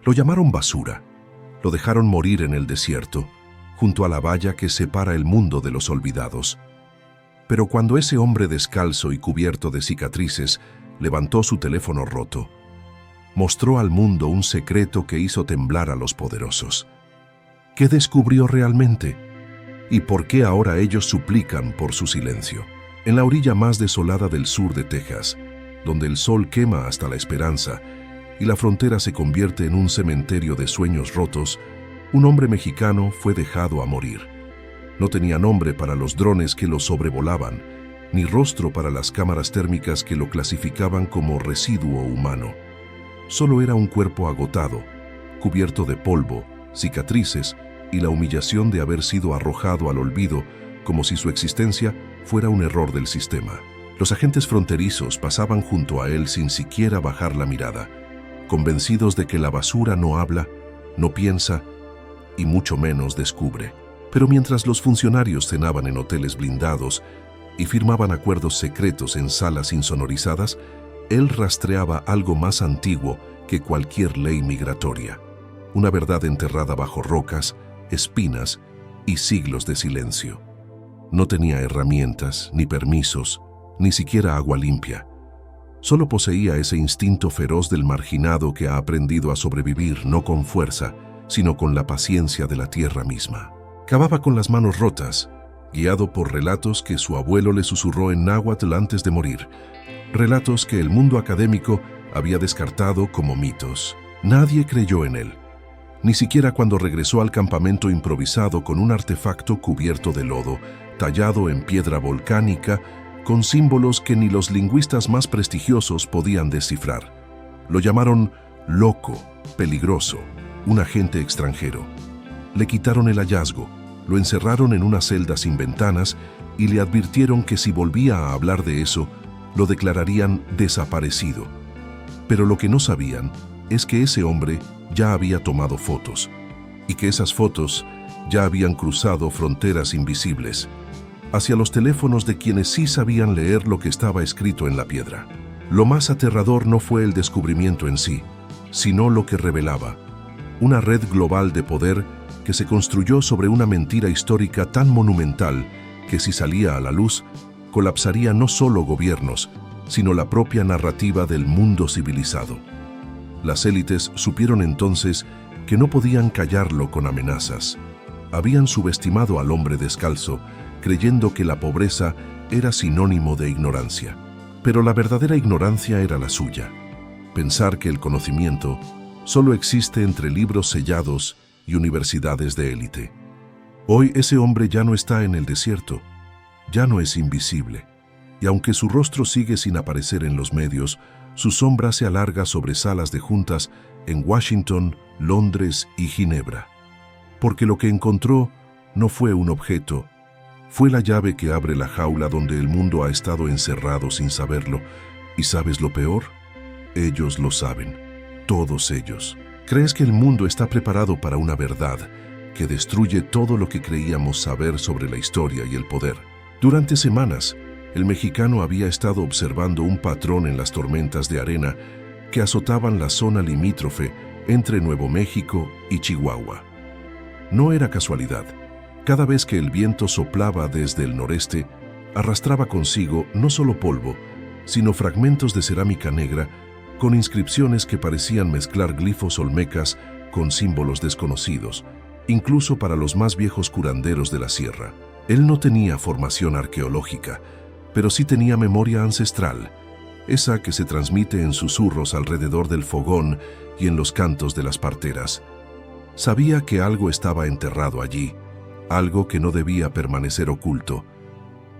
Lo llamaron basura. Lo dejaron morir en el desierto, junto a la valla que separa el mundo de los olvidados. Pero cuando ese hombre descalzo y cubierto de cicatrices levantó su teléfono roto, mostró al mundo un secreto que hizo temblar a los poderosos. ¿Qué descubrió realmente? ¿Y por qué ahora ellos suplican por su silencio? En la orilla más desolada del sur de Texas, donde el sol quema hasta la esperanza y la frontera se convierte en un cementerio de sueños rotos, un hombre mexicano fue dejado a morir. No tenía nombre para los drones que lo sobrevolaban, ni rostro para las cámaras térmicas que lo clasificaban como residuo humano. Solo era un cuerpo agotado, cubierto de polvo, cicatrices y la humillación de haber sido arrojado al olvido, como si su existencia fuera un error del sistema. Los agentes fronterizos pasaban junto a él sin siquiera bajar la mirada, convencidos de que la basura no habla, no piensa y mucho menos descubre. Pero mientras los funcionarios cenaban en hoteles blindados y firmaban acuerdos secretos en salas insonorizadas, él rastreaba algo más antiguo que cualquier ley migratoria. Una verdad enterrada bajo rocas, espinas y siglos de silencio. No tenía herramientas, ni permisos, ni siquiera agua limpia. Solo poseía ese instinto feroz del marginado que ha aprendido a sobrevivir no con fuerza, sino con la paciencia de la tierra misma. Cavaba con las manos rotas, guiado por relatos que su abuelo le susurró en náhuatl antes de morir, relatos que el mundo académico había descartado como mitos. Nadie creyó en él, ni siquiera cuando regresó al campamento improvisado con un artefacto cubierto de lodo, tallado en piedra volcánica, con símbolos que ni los lingüistas más prestigiosos podían descifrar. Lo llamaron loco, peligroso, un agente extranjero. Le quitaron el hallazgo, lo encerraron en una celda sin ventanas y le advirtieron que si volvía a hablar de eso, lo declararían desaparecido. Pero lo que no sabían es que ese hombre ya había tomado fotos y que esas fotos ya habían cruzado fronteras invisibles hacia los teléfonos de quienes sí sabían leer lo que estaba escrito en la piedra. Lo más aterrador no fue el descubrimiento en sí, sino lo que revelaba: una red global de poder que se construyó sobre una mentira histórica tan monumental que si salía a la luz, colapsaría no solo gobiernos, sino la propia narrativa del mundo civilizado. Las élites supieron entonces que no podían callarlo con amenazas. Habían subestimado al hombre descalzo, creyendo que la pobreza era sinónimo de ignorancia. Pero la verdadera ignorancia era la suya: pensar que el conocimiento solo existe entre libros sellados y universidades de élite. Hoy ese hombre ya no está en el desierto, ya no es invisible, y aunque su rostro sigue sin aparecer en los medios, su sombra se alarga sobre salas de juntas en Washington, Londres y Ginebra. Porque lo que encontró no fue un objeto, fue la llave que abre la jaula donde el mundo ha estado encerrado sin saberlo. ¿Y sabes lo peor? Ellos lo saben, todos ellos. ¿Crees que el mundo está preparado para una verdad que destruye todo lo que creíamos saber sobre la historia y el poder? Durante semanas, el mexicano había estado observando un patrón en las tormentas de arena que azotaban la zona limítrofe entre Nuevo México y Chihuahua. No era casualidad. Cada vez que el viento soplaba desde el noreste, arrastraba consigo no solo polvo, sino fragmentos de cerámica negra con inscripciones que parecían mezclar glifos olmecas con símbolos desconocidos, incluso para los más viejos curanderos de la sierra. Él no tenía formación arqueológica, pero sí tenía memoria ancestral, esa que se transmite en susurros alrededor del fogón y en los cantos de las parteras. Sabía que algo estaba enterrado allí, algo que no debía permanecer oculto.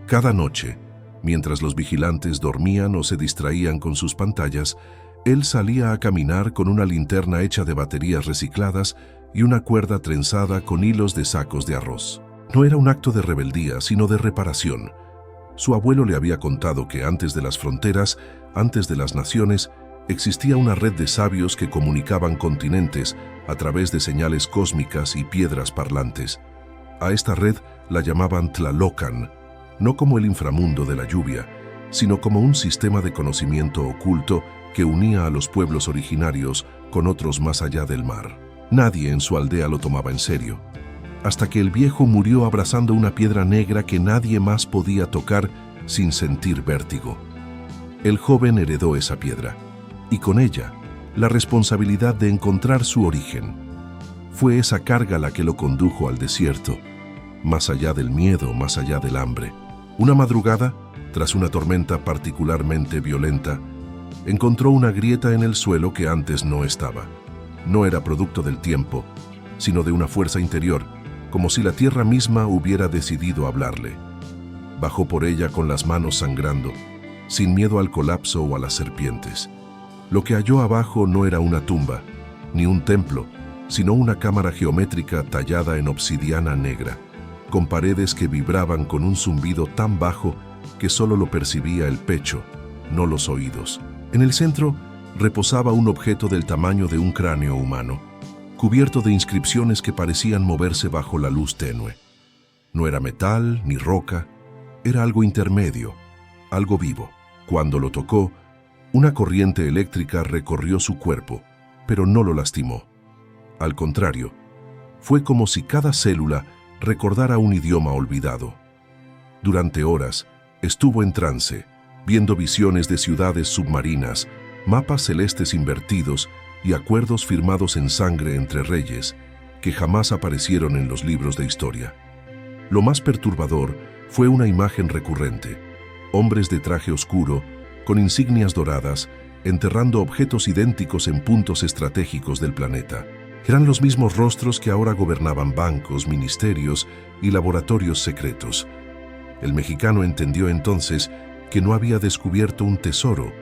Cada noche, mientras los vigilantes dormían o se distraían con sus pantallas, él salía a caminar con una linterna hecha de baterías recicladas y una cuerda trenzada con hilos de sacos de arroz. No era un acto de rebeldía, sino de reparación. Su abuelo le había contado que antes de las fronteras, antes de las naciones, existía una red de sabios que comunicaban continentes a través de señales cósmicas y piedras parlantes. A esta red la llamaban Tlalocan, no como el inframundo de la lluvia, sino como un sistema de conocimiento oculto que unía a los pueblos originarios con otros más allá del mar. Nadie en su aldea lo tomaba en serio, hasta que el viejo murió abrazando una piedra negra que nadie más podía tocar sin sentir vértigo. El joven heredó esa piedra, y con ella, la responsabilidad de encontrar su origen. Fue esa carga la que lo condujo al desierto, más allá del miedo, más allá del hambre. Una madrugada, tras una tormenta particularmente violenta, encontró una grieta en el suelo que antes no estaba. No era producto del tiempo, sino de una fuerza interior, como si la tierra misma hubiera decidido hablarle. Bajó por ella con las manos sangrando, sin miedo al colapso o a las serpientes. Lo que halló abajo no era una tumba, ni un templo, sino una cámara geométrica tallada en obsidiana negra, con paredes que vibraban con un zumbido tan bajo que solo lo percibía el pecho, no los oídos. En el centro reposaba un objeto del tamaño de un cráneo humano, cubierto de inscripciones que parecían moverse bajo la luz tenue. No era metal ni roca, era algo intermedio, algo vivo. Cuando lo tocó, una corriente eléctrica recorrió su cuerpo, pero no lo lastimó. Al contrario, fue como si cada célula recordara un idioma olvidado. Durante horas, estuvo en trance, viendo visiones de ciudades submarinas, mapas celestes invertidos y acuerdos firmados en sangre entre reyes que jamás aparecieron en los libros de historia. Lo más perturbador fue una imagen recurrente: hombres de traje oscuro, con insignias doradas, enterrando objetos idénticos en puntos estratégicos del planeta. Eran los mismos rostros que ahora gobernaban bancos, ministerios y laboratorios secretos. El mexicano entendió entonces que no había descubierto un tesoro,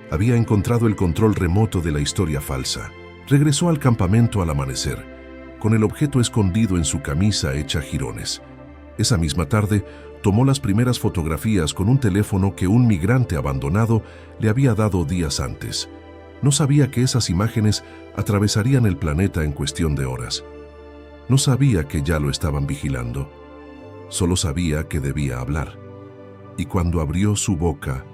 había encontrado el control remoto de la historia falsa. Regresó al campamento al amanecer, con el objeto escondido en su camisa hecha jirones. Esa misma tarde, tomó las primeras fotografías con un teléfono que un migrante abandonado le había dado días antes. No sabía que esas imágenes atravesarían el planeta en cuestión de horas. No sabía que ya lo estaban vigilando. Solo sabía que debía hablar. Y cuando abrió su boca,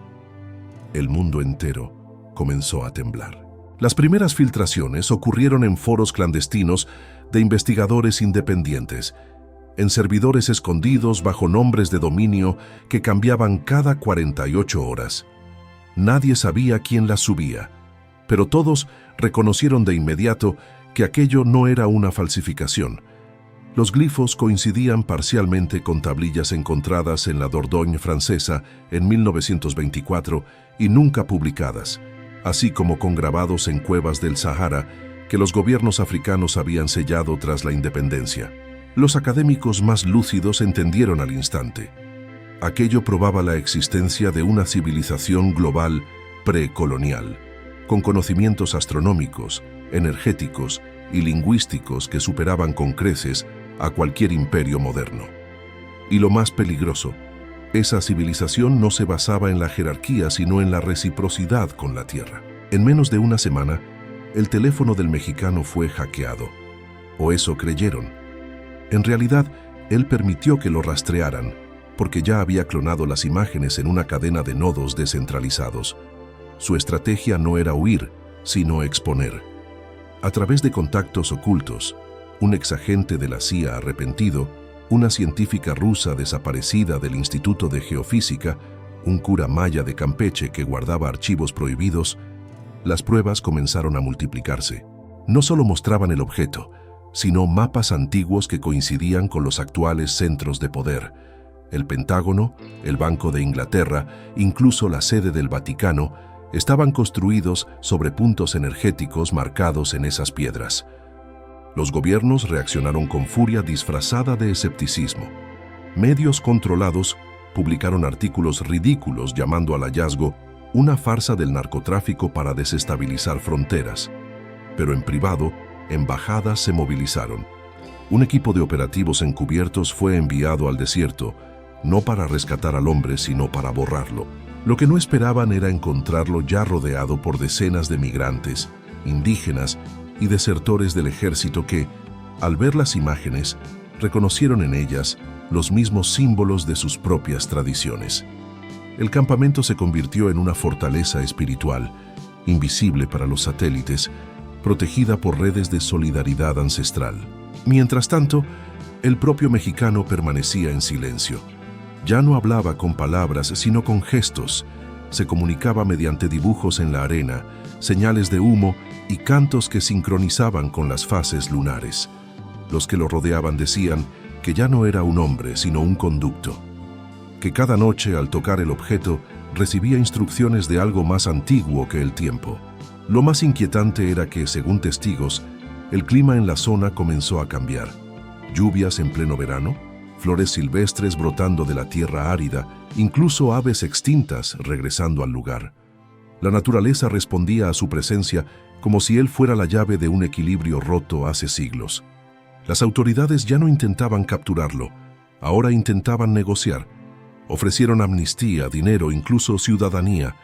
el mundo entero comenzó a temblar. Las primeras filtraciones ocurrieron en foros clandestinos de investigadores independientes, en servidores escondidos bajo nombres de dominio que cambiaban cada 48 horas. Nadie sabía quién las subía, pero todos reconocieron de inmediato que aquello no era una falsificación. Los glifos coincidían parcialmente con tablillas encontradas en la Dordogne francesa en 1924 y nunca publicadas, así como con grabados en cuevas del Sahara que los gobiernos africanos habían sellado tras la independencia. Los académicos más lúcidos entendieron al instante. Aquello probaba la existencia de una civilización global precolonial, con conocimientos astronómicos, energéticos y lingüísticos que superaban con creces a cualquier imperio moderno. Y lo más peligroso, esa civilización no se basaba en la jerarquía, sino en la reciprocidad con la Tierra. En menos de una semana, el teléfono del mexicano fue hackeado, o eso creyeron. En realidad, él permitió que lo rastrearan, porque ya había clonado las imágenes en una cadena de nodos descentralizados. Su estrategia no era huir, sino exponer. A través de contactos ocultos, un exagente de la CIA arrepentido, una científica rusa desaparecida del Instituto de Geofísica, un cura maya de Campeche que guardaba archivos prohibidos, las pruebas comenzaron a multiplicarse. No solo mostraban el objeto, sino mapas antiguos que coincidían con los actuales centros de poder. El Pentágono, el Banco de Inglaterra, incluso la sede del Vaticano, estaban construidos sobre puntos energéticos marcados en esas piedras. Los gobiernos reaccionaron con furia disfrazada de escepticismo. Medios controlados publicaron artículos ridículos llamando al hallazgo una farsa del narcotráfico para desestabilizar fronteras. Pero en privado, embajadas se movilizaron. Un equipo de operativos encubiertos fue enviado al desierto, no para rescatar al hombre, sino para borrarlo. Lo que no esperaban era encontrarlo ya rodeado por decenas de migrantes, indígenas y desertores del ejército que, al ver las imágenes, reconocieron en ellas los mismos símbolos de sus propias tradiciones. El campamento se convirtió en una fortaleza espiritual, invisible para los satélites, protegida por redes de solidaridad ancestral. Mientras tanto, el propio mexicano permanecía en silencio. Ya no hablaba con palabras, sino con gestos. Se comunicaba mediante dibujos en la arena, señales de humo y cantos que sincronizaban con las fases lunares. Los que lo rodeaban decían que ya no era un hombre, sino un conducto. Que cada noche, al tocar el objeto, recibía instrucciones de algo más antiguo que el tiempo. Lo más inquietante era que, según testigos, el clima en la zona comenzó a cambiar. Lluvias en pleno verano, flores silvestres brotando de la tierra árida, incluso aves extintas regresando al lugar. La naturaleza respondía a su presencia como si él fuera la llave de un equilibrio roto hace siglos. Las autoridades ya no intentaban capturarlo, ahora intentaban negociar. Ofrecieron amnistía, dinero, incluso ciudadanía,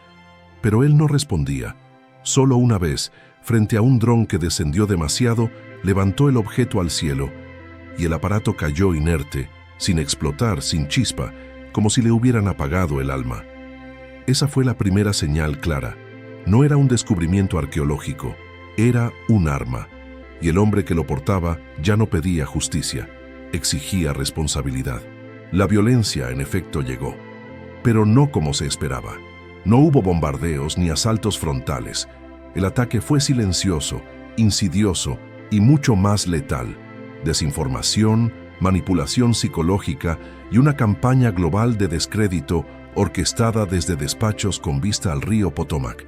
pero él no respondía. Solo una vez, frente a un dron que descendió demasiado, levantó el objeto al cielo y el aparato cayó inerte, sin explotar, sin chispa, como si le hubieran apagado el alma. Esa fue la primera señal clara. No era un descubrimiento arqueológico, era un arma. Y el hombre que lo portaba ya no pedía justicia, exigía responsabilidad. La violencia, en efecto, llegó, pero no como se esperaba. No hubo bombardeos ni asaltos frontales. El ataque fue silencioso, insidioso y mucho más letal. Desinformación, manipulación psicológica y una campaña global de descrédito orquestada desde despachos con vista al río Potomac.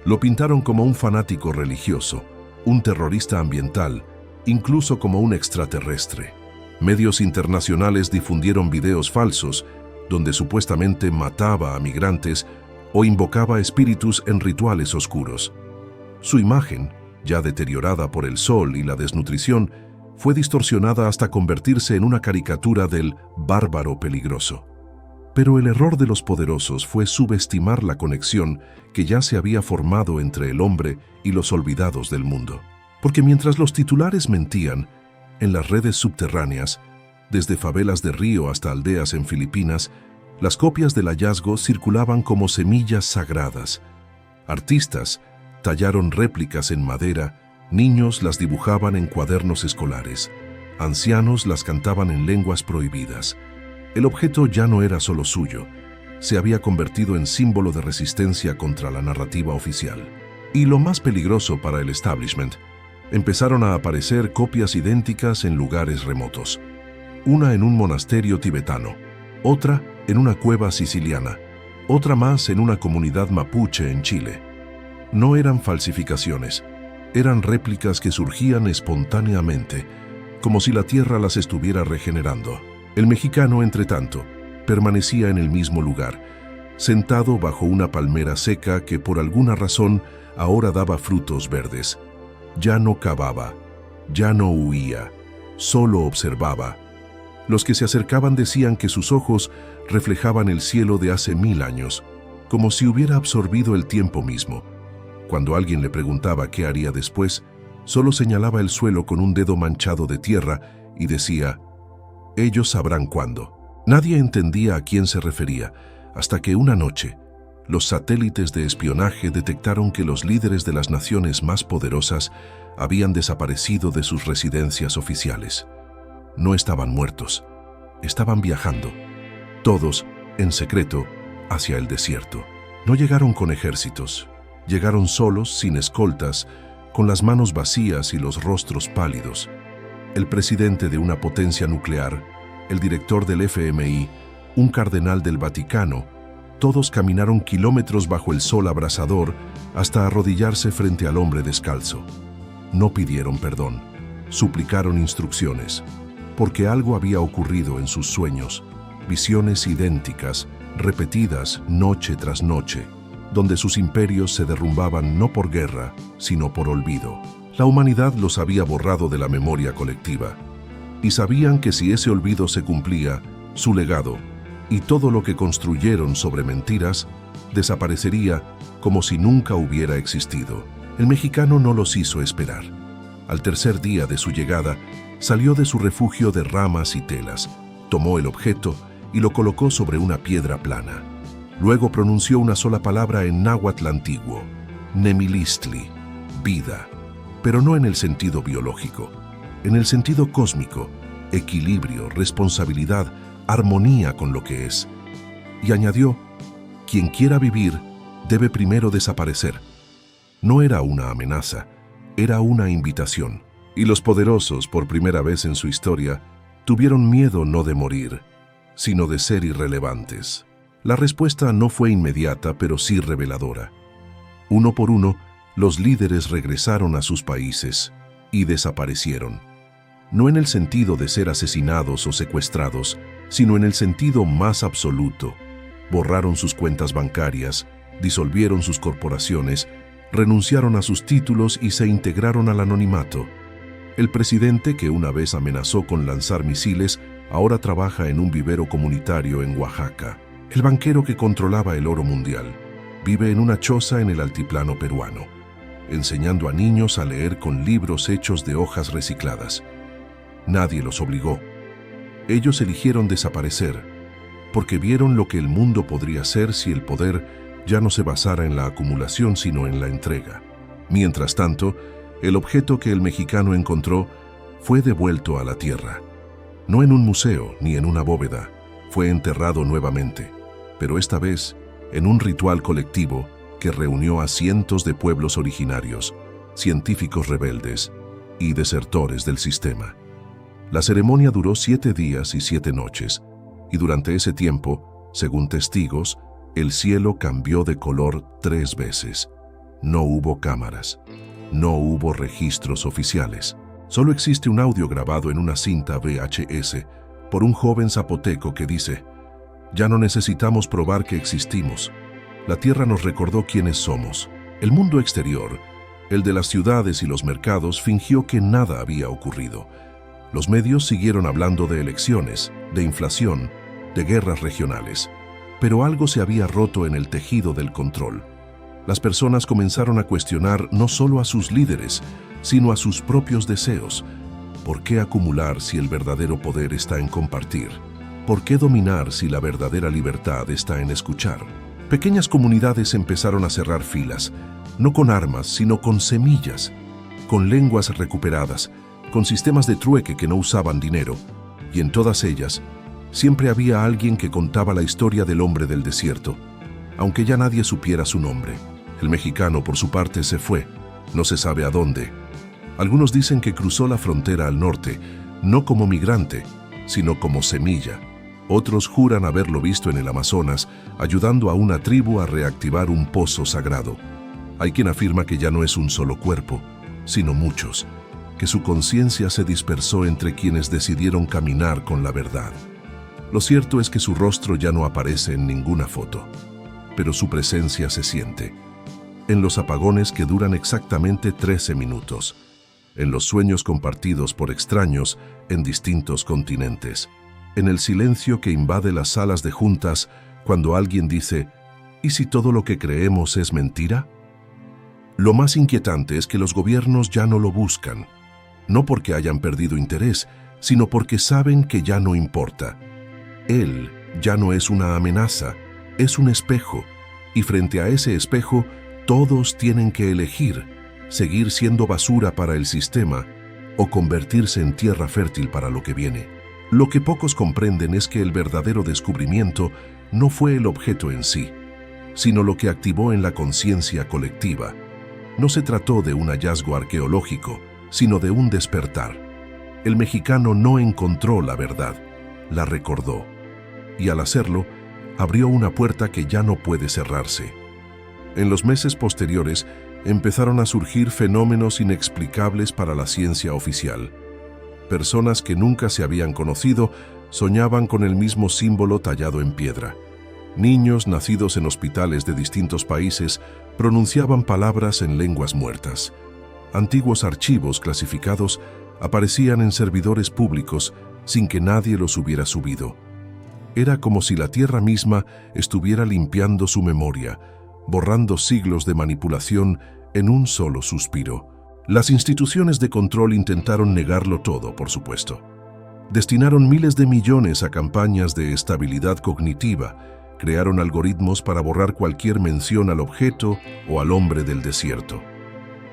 Lo pintaron como un fanático religioso, un terrorista ambiental, incluso como un extraterrestre. Medios internacionales difundieron videos falsos donde supuestamente mataba a migrantes o invocaba espíritus en rituales oscuros. Su imagen, ya deteriorada por el sol y la desnutrición, fue distorsionada hasta convertirse en una caricatura del bárbaro peligroso. Pero el error de los poderosos fue subestimar la conexión que ya se había formado entre el hombre y los olvidados del mundo. Porque mientras los titulares mentían, en las redes subterráneas, desde favelas de Río hasta aldeas en Filipinas, las copias del hallazgo circulaban como semillas sagradas. Artistas tallaron réplicas en madera, niños las dibujaban en cuadernos escolares, ancianos las cantaban en lenguas prohibidas. El objeto ya no era solo suyo, se había convertido en símbolo de resistencia contra la narrativa oficial. Y lo más peligroso para el establishment, empezaron a aparecer copias idénticas en lugares remotos. Una en un monasterio tibetano, otra en una cueva siciliana, otra más en una comunidad mapuche en Chile. No eran falsificaciones, eran réplicas que surgían espontáneamente, como si la tierra las estuviera regenerando. El mexicano, entre tanto, permanecía en el mismo lugar, sentado bajo una palmera seca que por alguna razón ahora daba frutos verdes. Ya no cavaba, ya no huía, solo observaba. Los que se acercaban decían que sus ojos reflejaban el cielo de hace 1000 años, como si hubiera absorbido el tiempo mismo. Cuando alguien le preguntaba qué haría después, solo señalaba el suelo con un dedo manchado de tierra y decía: ellos sabrán cuándo. Nadie entendía a quién se refería, hasta que una noche, los satélites de espionaje detectaron que los líderes de las naciones más poderosas habían desaparecido de sus residencias oficiales. No estaban muertos, estaban viajando, todos, en secreto, hacia el desierto. No llegaron con ejércitos, llegaron solos, sin escoltas, con las manos vacías y los rostros pálidos. El presidente de una potencia nuclear, el director del FMI, un cardenal del Vaticano, todos caminaron kilómetros bajo el sol abrasador hasta arrodillarse frente al hombre descalzo. No pidieron perdón, suplicaron instrucciones, porque algo había ocurrido en sus sueños, visiones idénticas, repetidas noche tras noche, donde sus imperios se derrumbaban no por guerra, sino por olvido. La humanidad los había borrado de la memoria colectiva, y sabían que si ese olvido se cumplía, su legado, y todo lo que construyeron sobre mentiras, desaparecería como si nunca hubiera existido. El mexicano no los hizo esperar. Al tercer día de su llegada, salió de su refugio de ramas y telas, tomó el objeto y lo colocó sobre una piedra plana. Luego pronunció una sola palabra en náhuatl antiguo: Nemilistli, vida, pero no en el sentido biológico, en el sentido cósmico, equilibrio, responsabilidad, armonía con lo que es. Y añadió, quien quiera vivir debe primero desaparecer. No era una amenaza, era una invitación. Y los poderosos, por primera vez en su historia, tuvieron miedo no de morir, sino de ser irrelevantes. La respuesta no fue inmediata, pero sí reveladora. Uno por uno, los líderes regresaron a sus países y desaparecieron. No en el sentido de ser asesinados o secuestrados, sino en el sentido más absoluto. Borraron sus cuentas bancarias, disolvieron sus corporaciones, renunciaron a sus títulos y se integraron al anonimato. El presidente, que una vez amenazó con lanzar misiles, ahora trabaja en un vivero comunitario en Oaxaca. El banquero que controlaba el oro mundial vive en una choza en el altiplano peruano, enseñando a niños a leer con libros hechos de hojas recicladas. Nadie los obligó. Ellos eligieron desaparecer, porque vieron lo que el mundo podría ser si el poder ya no se basara en la acumulación, sino en la entrega. Mientras tanto, el objeto que el mexicano encontró fue devuelto a la tierra. No en un museo ni en una bóveda, fue enterrado nuevamente, pero esta vez en un ritual colectivo que reunió a cientos de pueblos originarios, científicos rebeldes y desertores del sistema. La ceremonia duró 7 días y 7 noches, y durante ese tiempo, según testigos, el cielo cambió de color 3 veces. No hubo cámaras, no hubo registros oficiales. Solo existe un audio grabado en una cinta VHS por un joven zapoteco que dice: «Ya no necesitamos probar que existimos. La tierra nos recordó quiénes somos». El mundo exterior, el de las ciudades y los mercados, fingió que nada había ocurrido. Los medios siguieron hablando de elecciones, de inflación, de guerras regionales. Pero algo se había roto en el tejido del control. Las personas comenzaron a cuestionar no solo a sus líderes, sino a sus propios deseos. ¿Por qué acumular si el verdadero poder está en compartir? ¿Por qué dominar si la verdadera libertad está en escuchar? Pequeñas comunidades empezaron a cerrar filas, no con armas, sino con semillas, con lenguas recuperadas, con sistemas de trueque que no usaban dinero, y en todas ellas siempre había alguien que contaba la historia del hombre del desierto, aunque ya nadie supiera su nombre. El mexicano, por su parte, se fue, no se sabe a dónde. Algunos dicen que cruzó la frontera al norte, no como migrante, sino como semilla. Otros juran haberlo visto en el Amazonas, ayudando a una tribu a reactivar un pozo sagrado. Hay quien afirma que ya no es un solo cuerpo, sino muchos, que su conciencia se dispersó entre quienes decidieron caminar con la verdad. Lo cierto es que su rostro ya no aparece en ninguna foto, pero su presencia se siente. En los apagones que duran exactamente 13 minutos, en los sueños compartidos por extraños en distintos continentes, en el silencio que invade las salas de juntas cuando alguien dice: ¿y si todo lo que creemos es mentira? Lo más inquietante es que los gobiernos ya no lo buscan, no porque hayan perdido interés, sino porque saben que ya no importa. Él ya no es una amenaza, es un espejo, y frente a ese espejo todos tienen que elegir: seguir siendo basura para el sistema o convertirse en tierra fértil para lo que viene. Lo que pocos comprenden es que el verdadero descubrimiento no fue el objeto en sí, sino lo que activó en la conciencia colectiva. No se trató de un hallazgo arqueológico, sino de un despertar. El mexicano no encontró la verdad, la recordó, y al hacerlo, abrió una puerta que ya no puede cerrarse. En los meses posteriores, empezaron a surgir fenómenos inexplicables para la ciencia oficial. Personas que nunca se habían conocido soñaban con el mismo símbolo tallado en piedra. Niños nacidos en hospitales de distintos países pronunciaban palabras en lenguas muertas. Antiguos archivos clasificados aparecían en servidores públicos sin que nadie los hubiera subido. Era como si la tierra misma estuviera limpiando su memoria, borrando siglos de manipulación en un solo suspiro. Las instituciones de control intentaron negarlo todo, por supuesto. Destinaron miles de millones a campañas de estabilidad cognitiva, Crearon algoritmos para borrar cualquier mención al objeto o al hombre del desierto.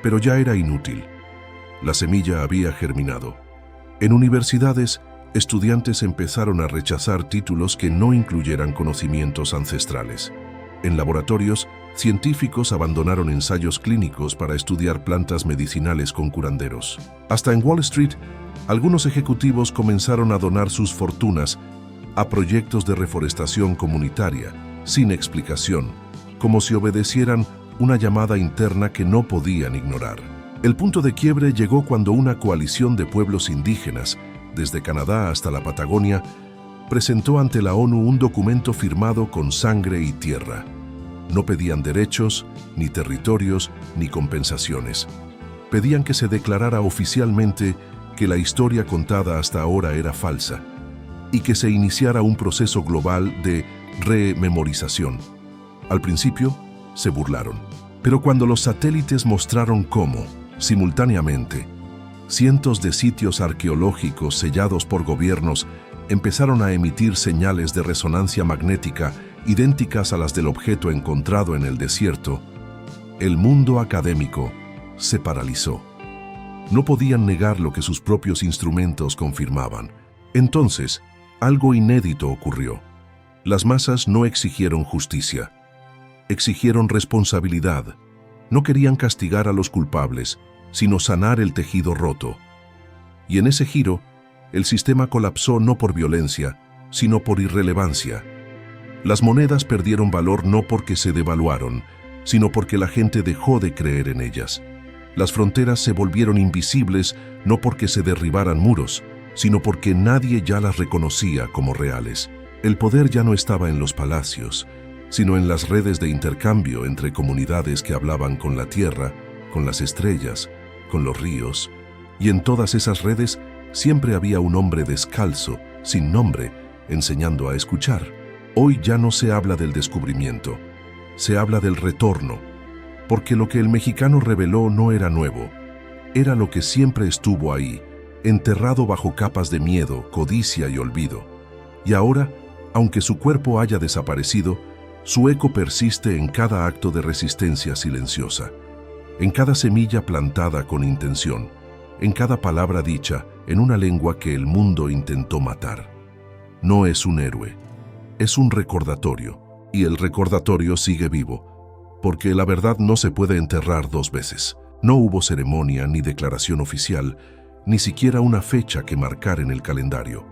Pero ya era inútil. La semilla había germinado. En universidades, estudiantes empezaron a rechazar títulos que no incluyeran conocimientos ancestrales. En laboratorios, científicos abandonaron ensayos clínicos para estudiar plantas medicinales con curanderos. Hasta en Wall Street, algunos ejecutivos comenzaron a donar sus fortunas a proyectos de reforestación comunitaria, sin explicación, como si obedecieran una llamada interna que no podían ignorar. El punto de quiebre llegó cuando una coalición de pueblos indígenas, desde Canadá hasta la Patagonia, presentó ante la ONU un documento firmado con sangre y tierra. No pedían derechos, ni territorios, ni compensaciones. Pedían que se declarara oficialmente que la historia contada hasta ahora era falsa y que se iniciara un proceso global de rememorización. Al principio, se burlaron, pero cuando los satélites mostraron cómo, simultáneamente, cientos de sitios arqueológicos sellados por gobiernos empezaron a emitir señales de resonancia magnética idénticas a las del objeto encontrado en el desierto, el mundo académico se paralizó. No podían negar lo que sus propios instrumentos confirmaban. Entonces, algo inédito ocurrió. Las masas no exigieron justicia, exigieron responsabilidad. No querían castigar a los culpables, sino sanar el tejido roto. Y en ese giro, el sistema colapsó no por violencia, sino por irrelevancia. Las monedas perdieron valor no porque se devaluaron, sino porque la gente dejó de creer en ellas. Las fronteras se volvieron invisibles no porque se derribaran muros, sino porque nadie ya las reconocía como reales. El poder ya no estaba en los palacios, sino en las redes de intercambio entre comunidades que hablaban con la tierra, con las estrellas, con los ríos, y en todas esas redes siempre había un hombre descalzo, sin nombre, enseñando a escuchar. Hoy ya no se habla del descubrimiento, se habla del retorno, porque lo que el mexicano reveló no era nuevo, era lo que siempre estuvo ahí, enterrado bajo capas de miedo, codicia y olvido. Y ahora, aunque su cuerpo haya desaparecido, su eco persiste en cada acto de resistencia silenciosa, en cada semilla plantada con intención, en cada palabra dicha en una lengua que el mundo intentó matar. No es un héroe, es un recordatorio, y el recordatorio sigue vivo, porque la verdad no se puede enterrar dos veces. No hubo ceremonia ni declaración oficial, ni siquiera una fecha que marcar en el calendario.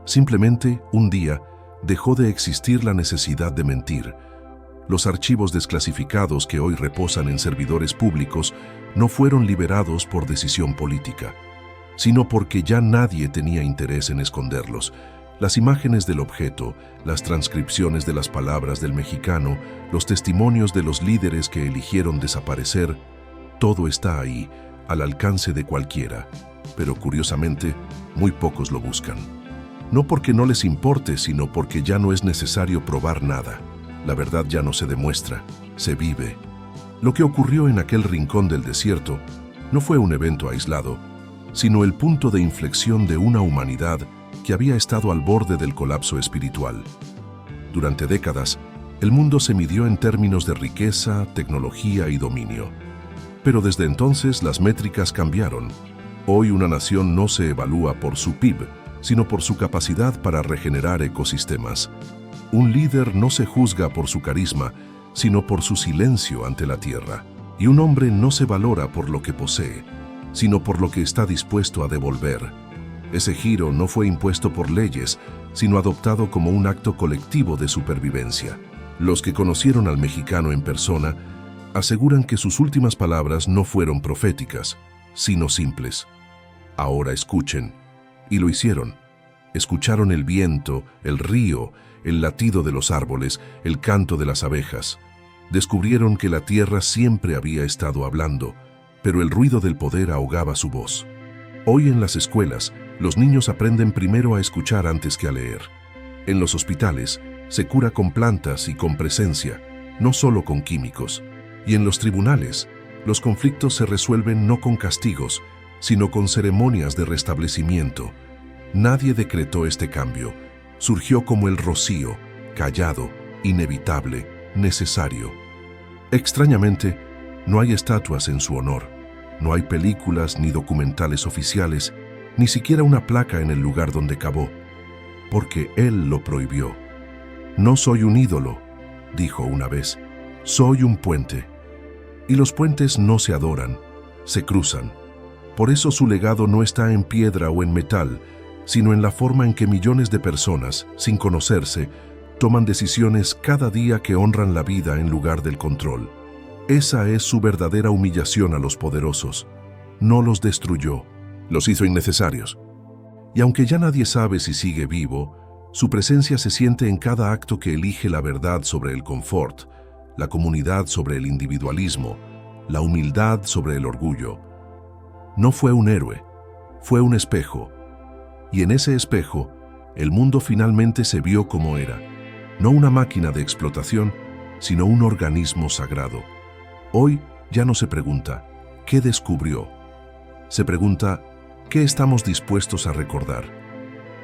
Simplemente, un día, dejó de existir la necesidad de mentir. Los archivos desclasificados que hoy reposan en servidores públicos no fueron liberados por decisión política, sino porque ya nadie tenía interés en esconderlos. Las imágenes del objeto, las transcripciones de las palabras del mexicano, los testimonios de los líderes que eligieron desaparecer, todo está ahí, al alcance de cualquiera, pero curiosamente, muy pocos lo buscan. No porque no les importe, sino porque ya no es necesario probar nada. La verdad ya no se demuestra, se vive. Lo que ocurrió en aquel rincón del desierto no fue un evento aislado, sino el punto de inflexión de una humanidad que había estado al borde del colapso espiritual. Durante décadas, el mundo se midió en términos de riqueza, tecnología y dominio. Pero desde entonces las métricas cambiaron. Hoy una nación no se evalúa por su PIB, sino por su capacidad para regenerar ecosistemas. Un líder no se juzga por su carisma, sino por su silencio ante la tierra. Y un hombre no se valora por lo que posee, sino por lo que está dispuesto a devolver. Ese giro no fue impuesto por leyes, sino adoptado como un acto colectivo de supervivencia. Los que conocieron al mexicano en persona aseguran que sus últimas palabras no fueron proféticas, sino simples. Ahora escuchen. Y lo hicieron. Escucharon el viento, el río, el latido de los árboles, el canto de las abejas. Descubrieron que la tierra siempre había estado hablando, pero el ruido del poder ahogaba su voz. Hoy en las escuelas, los niños aprenden primero a escuchar antes que a leer. En los hospitales, se cura con plantas y con presencia, no solo con químicos. Y en los tribunales, los conflictos se resuelven no con castigos, sino con ceremonias de restablecimiento. Nadie decretó este cambio. Surgió como el rocío, callado, inevitable, necesario. Extrañamente, no hay estatuas en su honor, no hay películas ni documentales oficiales, ni siquiera una placa en el lugar donde cavó, porque él lo prohibió. No soy un ídolo, dijo una vez, soy un puente. Y los puentes no se adoran, se cruzan. Por eso su legado no está en piedra o en metal, sino en la forma en que millones de personas, sin conocerse, toman decisiones cada día que honran la vida en lugar del control. Esa es su verdadera humillación a los poderosos. No los destruyó, los hizo innecesarios. Y aunque ya nadie sabe si sigue vivo, su presencia se siente en cada acto que elige la verdad sobre el confort, la comunidad sobre el individualismo, la humildad sobre el orgullo. No fue un héroe, fue un espejo. Y en ese espejo, el mundo finalmente se vio como era, no una máquina de explotación, sino un organismo sagrado. Hoy ya no se pregunta, ¿qué descubrió? Se pregunta, ¿qué estamos dispuestos a recordar?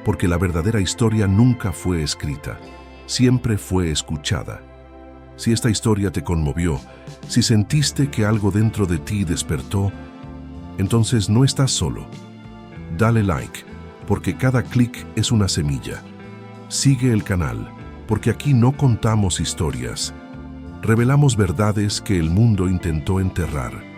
Porque la verdadera historia nunca fue escrita, siempre fue escuchada. Si esta historia te conmovió, si sentiste que algo dentro de ti despertó, entonces no estás solo. Dale like, porque cada clic es una semilla. Sigue el canal, porque aquí no contamos historias. Revelamos verdades que el mundo intentó enterrar.